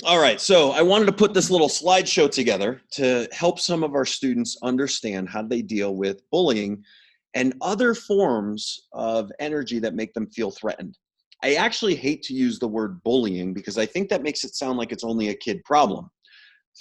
All right, so I wanted to put this little slideshow together to help some of our students understand how they deal with bullying and other forms of energy that make them feel threatened. I actually hate to use the word bullying because I think that makes it sound like it's only a kid problem.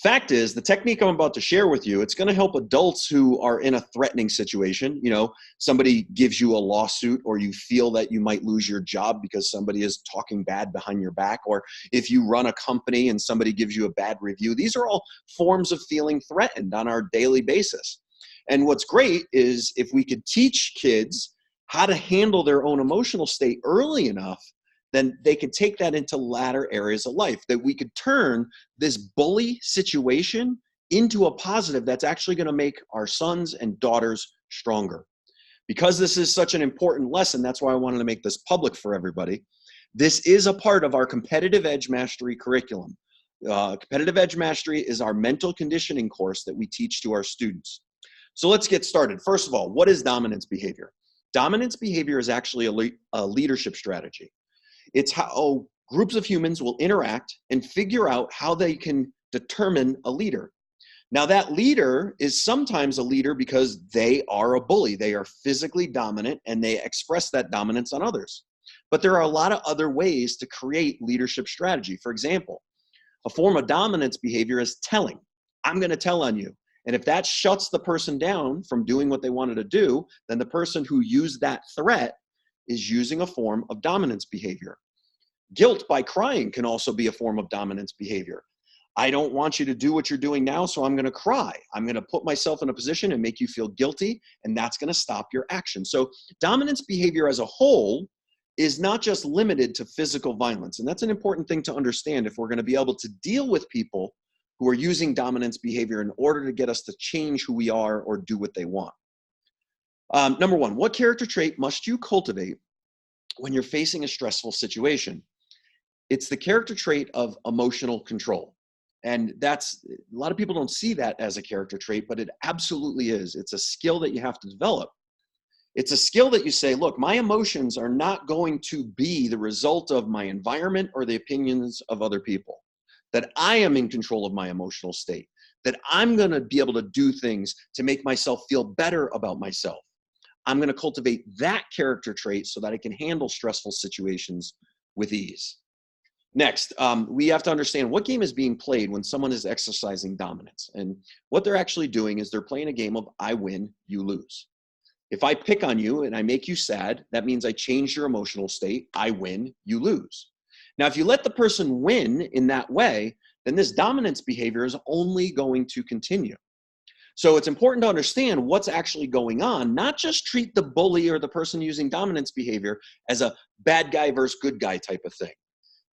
Fact is, the technique I'm about to share with you, it's going to help adults who are in a threatening situation. You know, somebody gives you a lawsuit, or you feel that you might lose your job because somebody is talking bad behind your back, or if you run a company and somebody gives you a bad review. These are all forms of feeling threatened on our daily basis. And what's great is if we could teach kids how to handle their own emotional state early enough, then they could take that into latter areas of life, that we could turn this bully situation into a positive that's actually going to make our sons and daughters stronger. Because this is such an important lesson, that's why I wanted to make this public for everybody. This is a part of our Competitive Edge Mastery curriculum. Competitive Edge Mastery is our mental conditioning course that we teach to our students. So let's get started. First of all, what is dominance behavior? Dominance behavior is actually a leadership strategy. It's how groups of humans will interact and figure out how they can determine a leader. Now, that leader is sometimes a leader because they are a bully. They are physically dominant and they express that dominance on others. But there are a lot of other ways to create leadership strategy. For example, a form of dominance behavior is telling. I'm going to tell on you. And if that shuts the person down from doing what they wanted to do, then the person who used that threat is using a form of dominance behavior. Guilt by crying can also be a form of dominance behavior. I don't want you to do what you're doing now, so I'm going to cry. I'm going to put myself in a position and make you feel guilty, and that's going to stop your action. So dominance behavior as a whole is not just limited to physical violence. And that's an important thing to understand if we're going to be able to deal with people who are using dominance behavior in order to get us to change who we are or do what they want. Number one, what character trait must you cultivate when you're facing a stressful situation? It's the character trait of emotional control. And that's, a lot of people don't see that as a character trait, but it absolutely is. It's a skill that you have to develop. It's a skill that you say, look, my emotions are not going to be the result of my environment or the opinions of other people. That I am in control of my emotional state. That I'm going to be able to do things to make myself feel better about myself. I'm going to cultivate that character trait so that I can handle stressful situations with ease. Next, we have to understand what game is being played when someone is exercising dominance. And what they're actually doing is they're playing a game of I win, you lose. If I pick on you and I make you sad, that means I change your emotional state. I win, you lose. Now, if you let the person win in that way, then this dominance behavior is only going to continue. So it's important to understand what's actually going on, not just treat the bully or the person using dominance behavior as a bad guy versus good guy type of thing.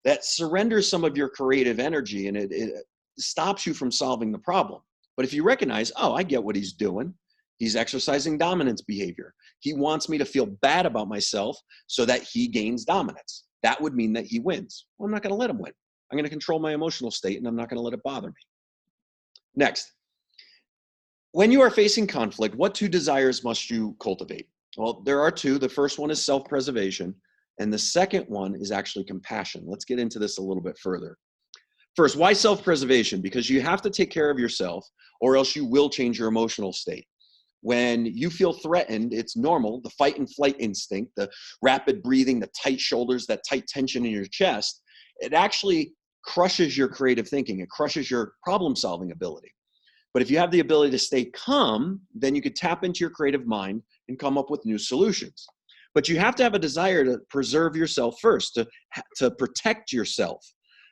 That surrenders some of your creative energy and it stops you from solving the problem. But if you recognize, oh, I get what he's doing. He's exercising dominance behavior. He wants me to feel bad about myself so that he gains dominance. That would mean that he wins. Well, I'm not going to let him win. I'm going to control my emotional state and I'm not going to let it bother me. Next, when you are facing conflict, what two desires must you cultivate? Well, there are two. The first one is self-preservation. And the second one is actually compassion. Let's get into this a little bit further. First, why self-preservation? Because you have to take care of yourself or else you will change your emotional state. When you feel threatened, it's normal, the fight and flight instinct, the rapid breathing, the tight shoulders, that tight tension in your chest, it actually crushes your creative thinking. It crushes your problem-solving ability. But if you have the ability to stay calm, then you could tap into your creative mind and come up with new solutions. But you have to have a desire to preserve yourself first, to protect yourself.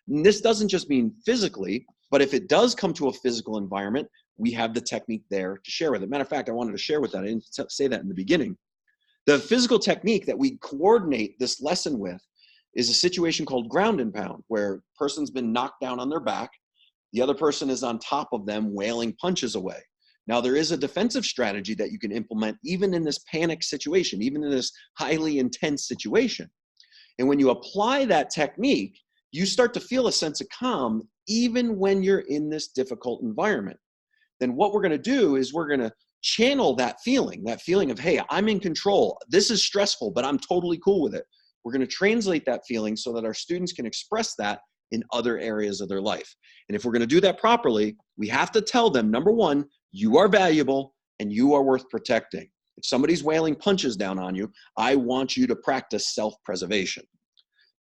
And this doesn't just mean physically, but if it does come to a physical environment, we have the technique there to share with it. Matter of fact, I wanted to share with that. I didn't say that in the beginning. The physical technique that we coordinate this lesson with is a situation called ground and pound, where a person's been knocked down on their back. The other person is on top of them, wailing punches away. Now, there is a defensive strategy that you can implement even in this panic situation, even in this highly intense situation. And when you apply that technique, you start to feel a sense of calm even when you're in this difficult environment. Then what we're going to do is we're going to channel that feeling of, hey, I'm in control. This is stressful, but I'm totally cool with it. We're going to translate that feeling so that our students can express that in other areas of their life. And if we're going to do that properly, we have to tell them, number one, you are valuable and you are worth protecting. If somebody's wailing punches down on you, I want you to practice self-preservation.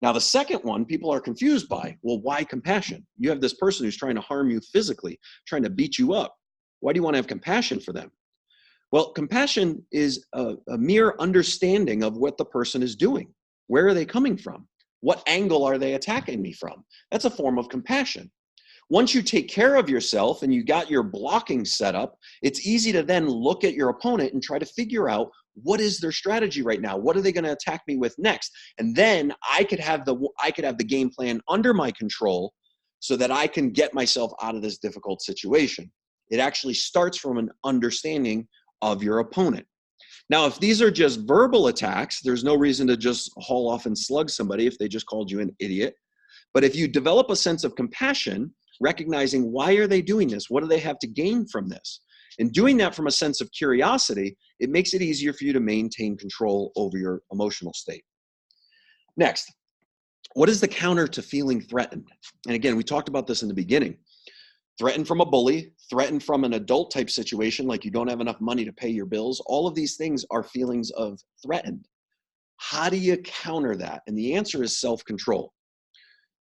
Now, the second one people are confused by, well, why compassion? You have this person who's trying to harm you physically, trying to beat you up. Why do you want to have compassion for them? Well, compassion is a mere understanding of what the person is doing. Where are they coming from? What angle are they attacking me from? That's a form of compassion. Once you take care of yourself and you got your blocking set up, it's easy to then look at your opponent and try to figure out what is their strategy right now? What are they going to attack me with next? And then I could have the game plan under my control so that I can get myself out of this difficult situation. It actually starts from an understanding of your opponent. Now, if these are just verbal attacks, there's no reason to just haul off and slug somebody if they just called you an idiot. But if you develop a sense of compassion, recognizing why are they doing this? What do they have to gain from this? And doing that from a sense of curiosity, it makes it easier for you to maintain control over your emotional state. Next, what is the counter to feeling threatened? And again, we talked about this in the beginning. Threatened from a bully, threatened from an adult type situation, like you don't have enough money to pay your bills. All of these things are feelings of threatened. How do you counter that? And the answer is self-control.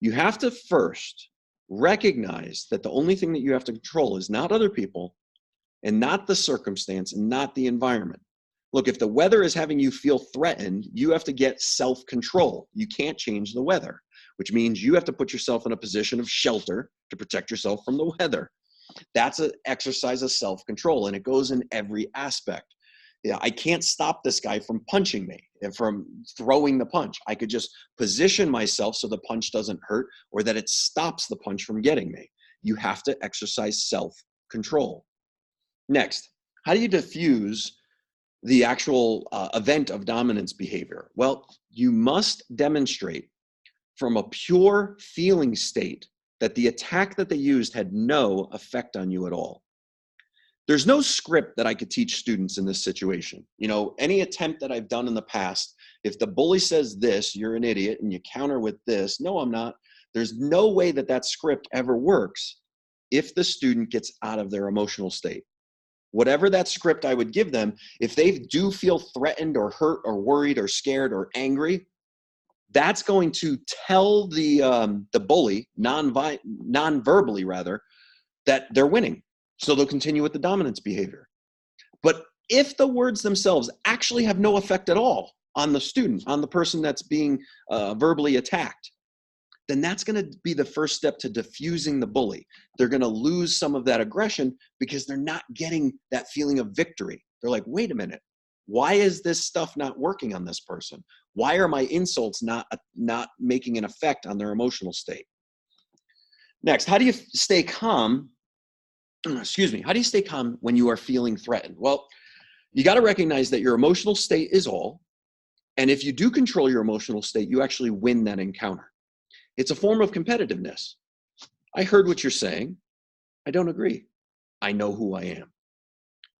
You have to first recognize that the only thing that you have to control is not other people and not the circumstance and not the environment. Look, if the weather is having you feel threatened, you have to get self-control. You can't change the weather, which means you have to put yourself in a position of shelter to protect yourself from the weather. That's an exercise of self-control, and it goes in every aspect. Yeah, I can't stop this guy from punching me and from throwing the punch. I could just position myself so the punch doesn't hurt or that it stops the punch from getting me. You have to exercise self-control. Next, how do you diffuse the actual event of dominance behavior? Well, you must demonstrate from a pure feeling state that the attack that they used had no effect on you at all. There's no script that I could teach students in this situation. You know, any attempt that I've done in the past, if the bully says this, you're an idiot, and you counter with this, no, I'm not. There's no way that that script ever works if the student gets out of their emotional state. Whatever that script I would give them, if they do feel threatened or hurt or worried or scared or angry, that's going to tell the bully, non-verbally rather, that they're winning. So they'll continue with the dominance behavior. But if the words themselves actually have no effect at all on the student, on the person that's being verbally attacked, then that's going to be the first step to diffusing the bully. They're going to lose some of that aggression because they're not getting that feeling of victory. They're like, wait a minute, why is this stuff not working on this person? Why are my insults not making an effect on their emotional state? Next, how do you stay calm? Excuse me. How do you stay calm when you are feeling threatened? Well, you got to recognize that your emotional state is all. And if you do control your emotional state, you actually win that encounter. It's a form of competitiveness. I heard what you're saying. I don't agree. I know who I am.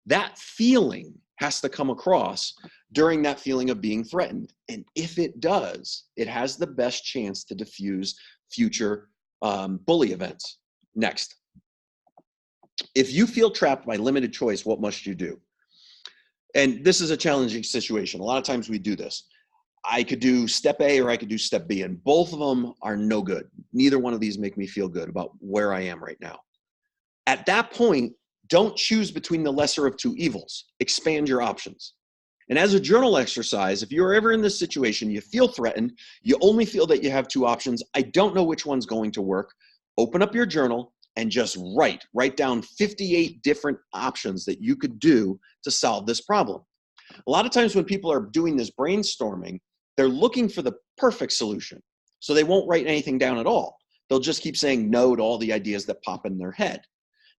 That feeling has to come across during that feeling of being threatened. And if it does, it has the best chance to diffuse future bully events. Next. If you feel trapped by limited choice, what must you do? And this is a challenging situation. A lot of times we do this. I could do step A or I could do step B, and both of them are no good. Neither one of these make me feel good about where I am right now. At that point, don't choose between the lesser of two evils. Expand your options. And as a journal exercise, if you're ever in this situation, you feel threatened, you only feel that you have two options, I don't know which one's going to work, open up your journal and just write down 58 different options that you could do to solve this problem. A lot of times when people are doing this brainstorming, they're looking for the perfect solution. So they won't write anything down at all. They'll just keep saying no to all the ideas that pop in their head.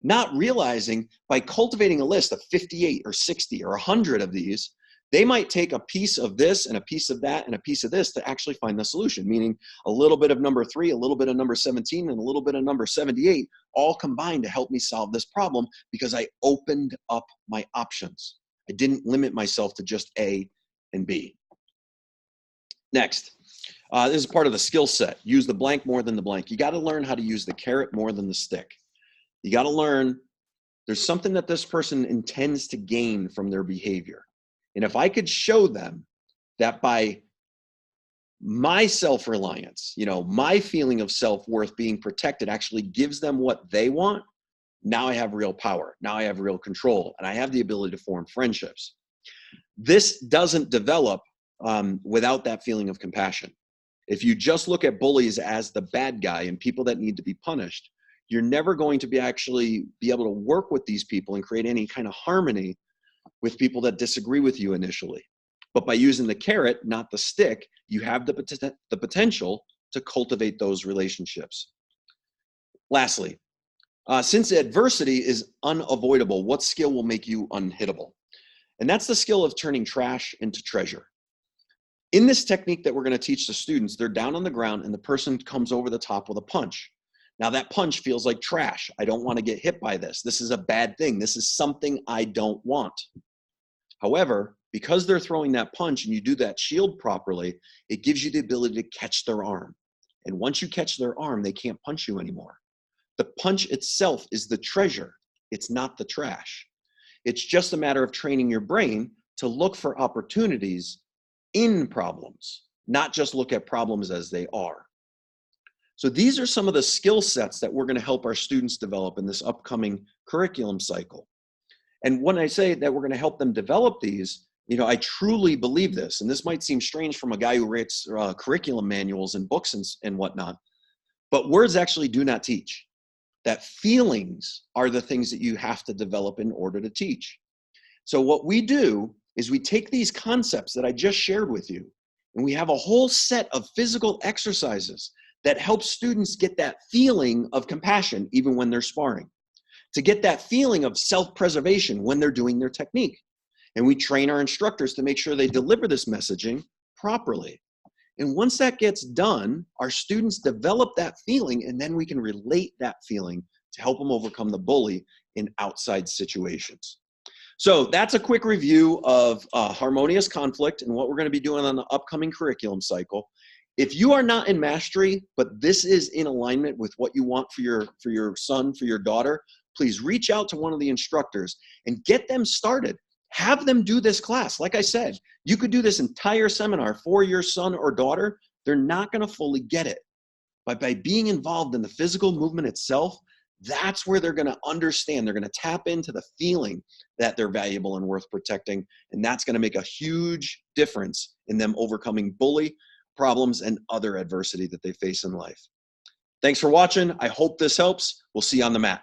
Not realizing by cultivating a list of 58 or 60 or 100 of these, they might take a piece of this and a piece of that and a piece of this to actually find the solution, meaning a little bit of number 3, a little bit of number 17, and a little bit of number 78, all combined to help me solve this problem because I opened up my options. I didn't limit myself to just A and B. Next, This is part of the skill set. Use the blank more than the blank. You got to learn how to use the carrot more than the stick. You got to learn there's something that this person intends to gain from their behavior. And if I could show them that by my self-reliance, my feeling of self-worth being protected actually gives them what they want, now I have real power. Now I have real control, and I have the ability to form friendships. This doesn't develop without that feeling of compassion. If you just look at bullies as the bad guy and people that need to be punished, you're never going to be able to work with these people and create any kind of harmony with people that disagree with you initially. But by using the carrot, not the stick, you have the potential to cultivate those relationships. Lastly, since adversity is unavoidable, what skill will make you unhittable? And that's the skill of turning trash into treasure. In this technique that we're going to teach the students, they're down on the ground and the person comes over the top with a punch. Now that punch feels like trash. I don't want to get hit by this. This is a bad thing. This is something I don't want. However, because they're throwing that punch and you do that shield properly, it gives you the ability to catch their arm. And once you catch their arm, they can't punch you anymore. The punch itself is the treasure. It's not the trash. It's just a matter of training your brain to look for opportunities in problems, not just look at problems as they are. So these are some of the skill sets that we're going to help our students develop in this upcoming curriculum cycle. And when I say that we're going to help them develop these, I truly believe this, and this might seem strange from a guy who writes curriculum manuals and books and whatnot, but words actually do not teach. That feelings are the things that you have to develop in order to teach. So what we do is we take these concepts that I just shared with you, and we have a whole set of physical exercises that help students get that feeling of compassion even when they're sparring, to get that feeling of self-preservation when they're doing their technique. And we train our instructors to make sure they deliver this messaging properly. And once that gets done, our students develop that feeling, and then we can relate that feeling to help them overcome the bully in outside situations. So that's a quick review of harmonious conflict and what we're going to be doing on the upcoming curriculum cycle. If you are not in mastery, but this is in alignment with what you want for your son, for your daughter, please reach out to one of the instructors and get them started. Have them do this class. Like I said, you could do this entire seminar for your son or daughter. They're not going to fully get it. But by being involved in the physical movement itself, that's where they're going to understand. They're going to tap into the feeling that they're valuable and worth protecting. And that's going to make a huge difference in them overcoming bully problems and other adversity that they face in life. Thanks for watching. I hope this helps. We'll see you on the mat.